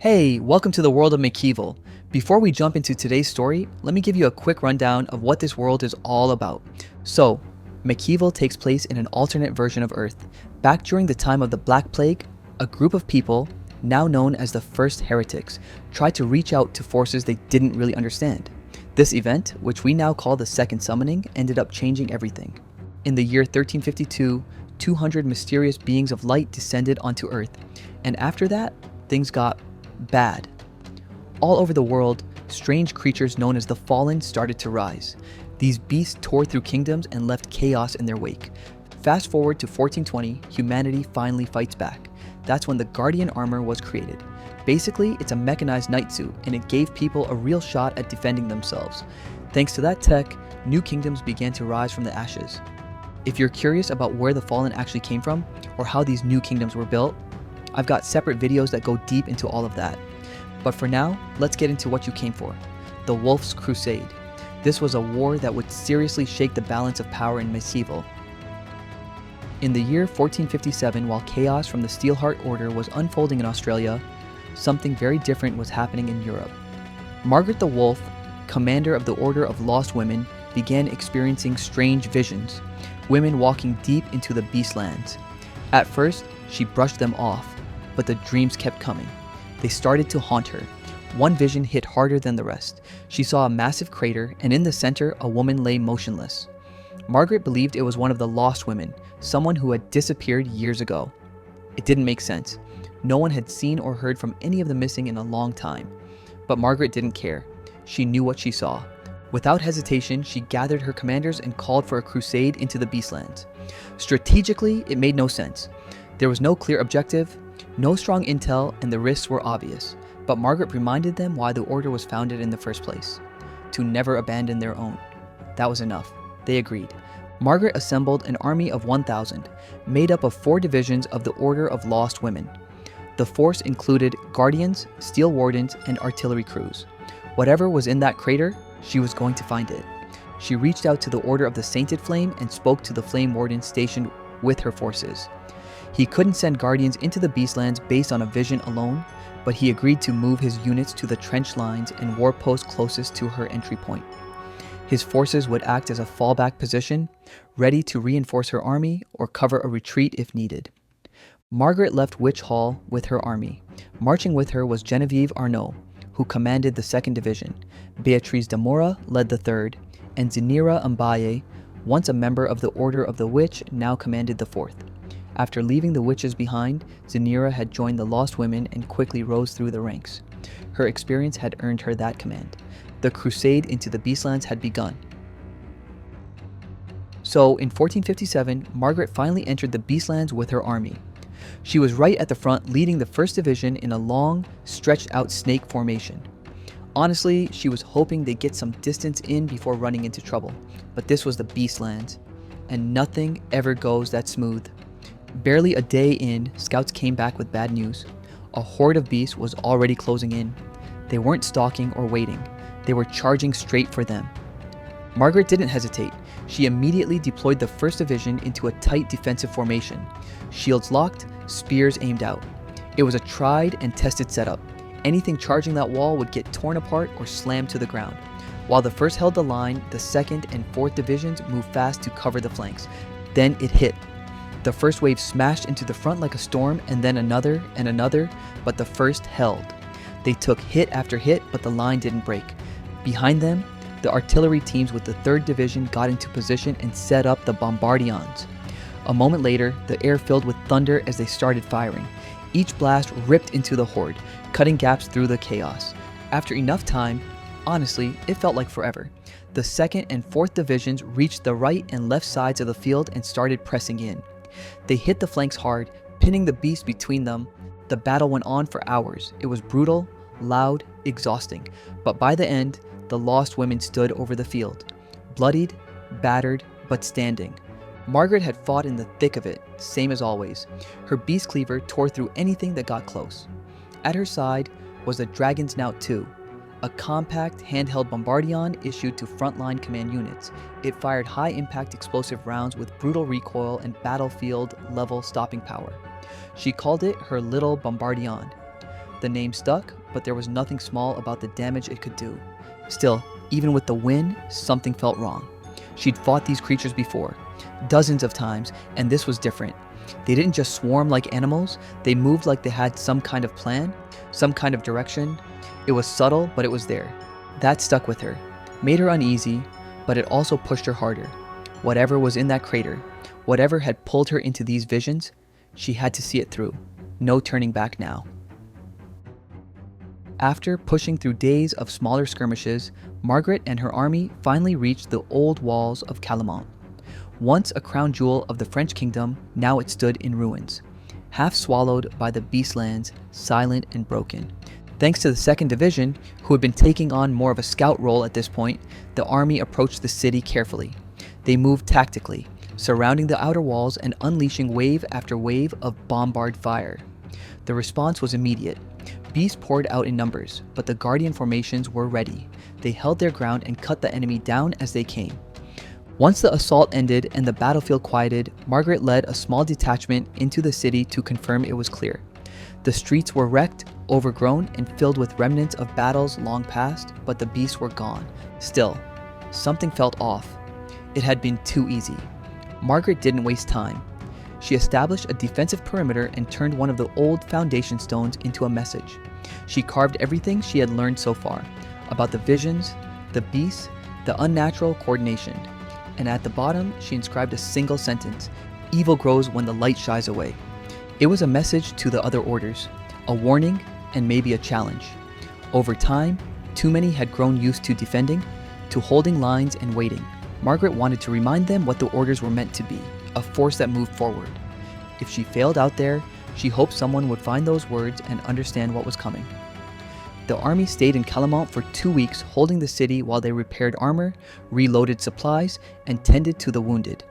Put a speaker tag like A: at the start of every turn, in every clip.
A: Hey, welcome to the world of Mechieval. Before we jump into today's story, let me give you a quick rundown of what this world is all about. So, Mechieval takes place in an alternate version of Earth. Back during the time of the Black Plague, a group of people, now known as the First Heretics, tried to reach out to forces they didn't really understand. This event, which we now call the Second Summoning, ended up changing everything. In the year 1352, 200 mysterious beings of light descended onto Earth, and after that, things got bad. All over the world, strange creatures known as the Fallen started to rise. These beasts tore through kingdoms and left chaos in their wake. Fast forward to 1420, humanity finally fights back. That's when the Guardian armor was created. Basically, it's a mechanized knight suit, and it gave people a real shot at defending themselves. Thanks to that tech, new kingdoms began to rise from the ashes. If you're curious about where the Fallen actually came from, or how these new kingdoms were built, I've got separate videos that go deep into all of that. But for now, let's get into what you came for. The Wolf's Crusade. This was a war that would seriously shake the balance of power in Mechieval. In the year 1457, while chaos from the Steelheart Order was unfolding in Australia, something very different was happening in Europe. Margaret the Wolf, commander of the Order of Lost Women, began experiencing strange visions, women walking deep into the Beastlands. At first, she brushed them off, but the dreams kept coming. They started to haunt her. One vision hit harder than the rest. She saw a massive crater, and in the center, a woman lay motionless. Margaret believed it was one of the lost women, someone who had disappeared years ago. It didn't make sense. No one had seen or heard from any of the missing in a long time. But Margaret didn't care. She knew what she saw. Without hesitation, she gathered her commanders and called for a crusade into the Beastlands. Strategically, it made no sense. There was no clear objective, no strong intel, and the risks were obvious. But Margaret reminded them why the order was founded in the first place: to never abandon their own. That was enough. They agreed. Margaret assembled an army of 1,000, made up of 4 divisions of the Order of Lost Women. The force included guardians, steel wardens, and artillery crews. Whatever was in that crater, she was going to find it. She reached out to the Order of the Sainted Flame and spoke to the Flame Warden stationed with her forces. He couldn't send guardians into the Beastlands based on a vision alone, but he agreed to move his units to the trench lines and war posts closest to her entry point. His forces would act as a fallback position, ready to reinforce her army or cover a retreat if needed. Margaret left Witch Hall with her army. Marching with her was Genevieve Arnaud, who commanded the 2nd Division. Beatrice de Mora led the 3rd, and Zinira Mbaye, once a member of the Order of the Witch, now commanded the 4th. After leaving the witches behind, Zinira had joined the Lost Women and quickly rose through the ranks. Her experience had earned her that command. The crusade into the Beastlands had begun. So, in 1457, Margaret finally entered the Beastlands with her army. She was right at the front, leading the 1st Division in a long, stretched-out snake formation. Honestly, she was hoping they'd get some distance in before running into trouble. But this was the Beastlands, and nothing ever goes that smooth. Barely a day in, scouts came back with bad news. A horde of beasts was already closing in. They weren't stalking or waiting. They were charging straight for them. Margaret didn't hesitate. She immediately deployed the 1st Division into a tight defensive formation. Shields locked, spears aimed out. It was a tried and tested setup. Anything charging that wall would get torn apart or slammed to the ground. While the 1st held the line, the 2nd and 4th Divisions moved fast to cover the flanks. Then it hit. The 1st wave smashed into the front like a storm, and then another and another, but the 1st held. They took hit after hit, but the line didn't break. Behind them, the artillery teams with the 3rd Division got into position and set up the bombardions. A moment later, the air filled with thunder as they started firing. Each blast ripped into the horde, cutting gaps through the chaos. After enough time, honestly, it felt like forever. The 2nd and 4th Divisions reached the right and left sides of the field and started pressing in. They hit the flanks hard, pinning the beast between them. The battle went on for hours. It was brutal, loud, exhausting. But by the end, the Lost Women stood over the field, bloodied, battered, but standing. Margaret had fought in the thick of it, same as always. Her beast cleaver tore through anything that got close. At her side was the Dragon's Knout II, a compact handheld bombardion issued to frontline command units. It fired high-impact explosive rounds with brutal recoil and battlefield-level stopping power. She called it her Little Bombardion. The name stuck, but there was nothing small about the damage it could do. Still, even with the win, something felt wrong. She'd fought these creatures before, dozens of times, and this was different. They didn't just swarm like animals, they moved like they had some kind of plan, some kind of direction. It was subtle, but it was there. That stuck with her, made her uneasy, but it also pushed her harder. Whatever was in that crater, whatever had pulled her into these visions, she had to see it through. No turning back now. After pushing through days of smaller skirmishes, Margaret and her army finally reached the old walls of Calamont. Once a crown jewel of the French kingdom, now it stood in ruins, half swallowed by the Beastlands, silent and broken. Thanks to the 2nd Division, who had been taking on more of a scout role at this point, the army approached the city carefully. They moved tactically, surrounding the outer walls and unleashing wave after wave of bombard fire. The response was immediate. Beasts poured out in numbers, but the Guardian formations were ready. They held their ground and cut the enemy down as they came. Once the assault ended and the battlefield quieted, Margaret led a small detachment into the city to confirm it was clear. The streets were wrecked, overgrown, and filled with remnants of battles long past, but the beasts were gone. Still, something felt off. It had been too easy. Margaret didn't waste time. She established a defensive perimeter and turned one of the old foundation stones into a message. She carved everything she had learned so far, about the visions, the beasts, the unnatural coordination. And at the bottom, she inscribed a single sentence: "Evil grows when the light shies away." It was a message to the other orders, a warning and maybe a challenge. Over time, too many had grown used to defending, to holding lines and waiting. Margaret wanted to remind them what the orders were meant to be, a force that moved forward. If she failed out there, she hoped someone would find those words and understand what was coming. The army stayed in Calamont for 2 weeks, holding the city while they repaired armor, reloaded supplies, and tended to the wounded.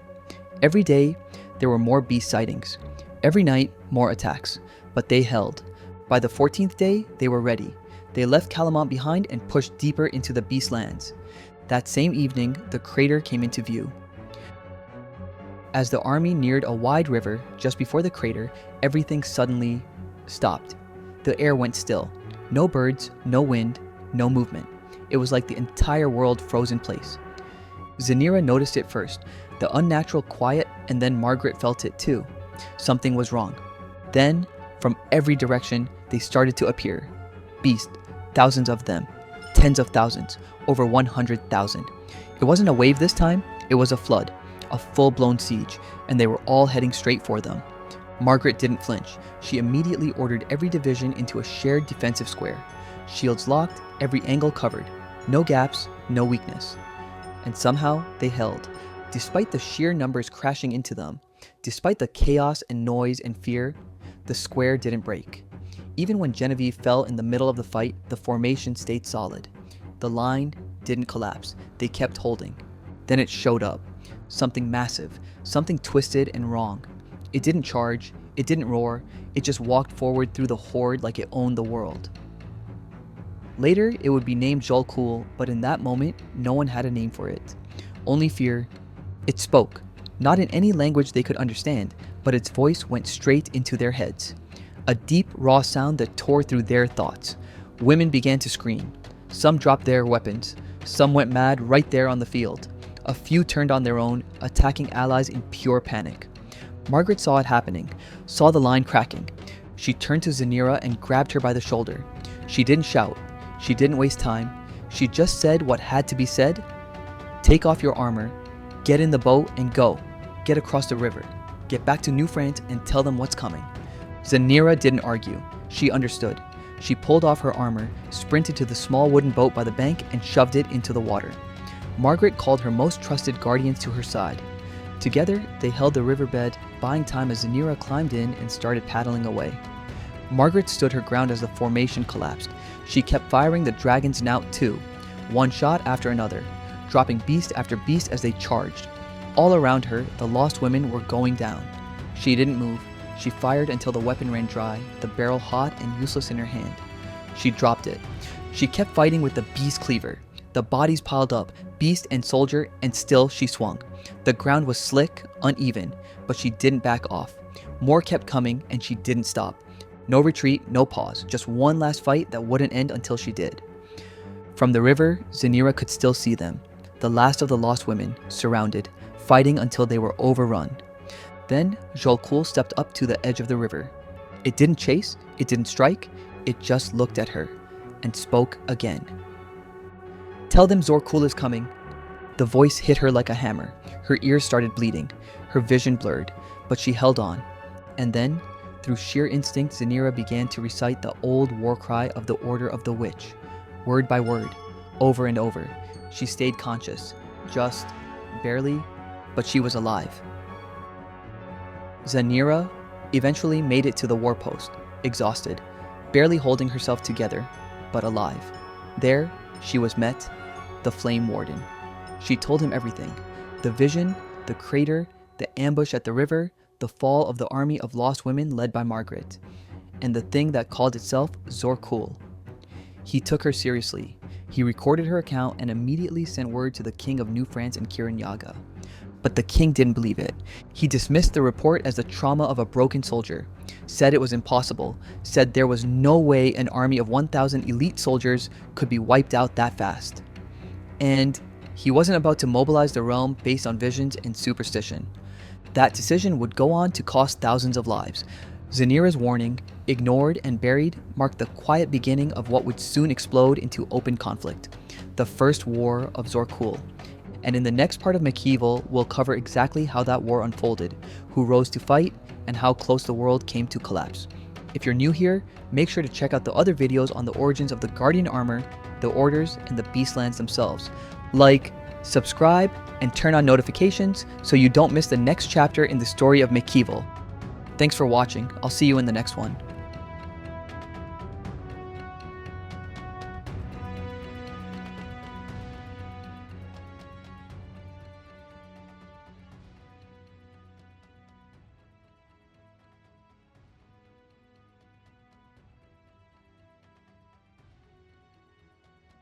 A: Every day, there were more beast sightings. Every night, more attacks. But they held. By the 14th day, they were ready. They left Calamont behind and pushed deeper into the Beastlands. That same evening, the crater came into view. As the army neared a wide river just before the crater, everything suddenly stopped. The air went still. No birds, no wind, no movement. It was like the entire world froze in place. Zanira noticed it first, the unnatural quiet, and then Margaret felt it too. Something was wrong. Then, from every direction, they started to appear. Beasts, thousands of them, tens of thousands, over 100,000. It wasn't a wave this time, it was a flood, a full-blown siege, and they were all heading straight for them. Margaret didn't flinch. She immediately ordered every division into a shared defensive square. Shields locked, every angle covered. No gaps, no weakness. And somehow, they held. Despite the sheer numbers crashing into them, despite the chaos and noise and fear, the square didn't break. Even when Genevieve fell in the middle of the fight, the formation stayed solid. The line didn't collapse. They kept holding. Then it showed up. Something massive, something twisted and wrong. It didn't charge, it didn't roar, it just walked forward through the horde like it owned the world. Later, it would be named Jolkul, but in that moment, no one had a name for it. Only fear. It spoke, not in any language they could understand, but its voice went straight into their heads. A deep, raw sound that tore through their thoughts. Women began to scream. Some dropped their weapons. Some went mad right there on the field. A few turned on their own, attacking allies in pure panic. Margaret saw it happening, saw the line cracking. She turned to Zanira and grabbed her by the shoulder. She didn't shout. She didn't waste time. She just said what had to be said. Take off your armor, get in the boat and go. Get across the river. Get back to New France and tell them what's coming. Zanira didn't argue. She understood. She pulled off her armor, sprinted to the small wooden boat by the bank and shoved it into the water. Margaret called her most trusted guardians to her side. Together, they held the riverbed, buying time as Zanira climbed in and started paddling away. Margaret stood her ground as the formation collapsed. She kept firing the dragon's knout too, one shot after another, dropping beast after beast as they charged. All around her, the lost women were going down. She didn't move. She fired until the weapon ran dry, the barrel hot and useless in her hand. She dropped it. She kept fighting with the beast cleaver. The bodies piled up, beast and soldier, and still she swung. The ground was slick, uneven, but she didn't back off. More kept coming, and she didn't stop. No retreat, no pause, just one last fight that wouldn't end until she did. From the river, Rhaenyra could still see them, the last of the lost women, surrounded, fighting until they were overrun. Then, Jolkul stepped up to the edge of the river. It didn't chase, it didn't strike, it just looked at her, and spoke again. "Tell them Zorkul is coming." The voice hit her like a hammer. Her ears started bleeding, her vision blurred, but she held on. And then, through sheer instinct, Rhaenyra began to recite the old war cry of the Order of the Witch, word by word, over and over. She stayed conscious, just barely, but she was alive. Rhaenyra eventually made it to the war post, exhausted, barely holding herself together, but alive. There, she was met, the Flame Warden. She told him everything: the vision, the crater, the ambush at the river, the fall of the army of lost women led by Margaret, and the thing that called itself Zorkul. He took her seriously. He recorded her account and immediately sent word to the king of New France and Kirin Yaga. But the king didn't believe it. He dismissed the report as the trauma of a broken soldier, said it was impossible, said there was no way an army of 1,000 elite soldiers could be wiped out that fast. And he wasn't about to mobilize the realm based on visions and superstition. That decision would go on to cost thousands of lives. Rhaenyra's warning, ignored and buried, marked the quiet beginning of what would soon explode into open conflict, the First War of Zorkul. And in the next part of Mechieval, we'll cover exactly how that war unfolded, who rose to fight, and how close the world came to collapse. If you're new here, make sure to check out the other videos on the origins of the Guardian armor, the Orders, and the Beastlands themselves. Like, subscribe, and turn on notifications so you don't miss the next chapter in the story of Mechieval. Thanks for watching. I'll see you in the next one.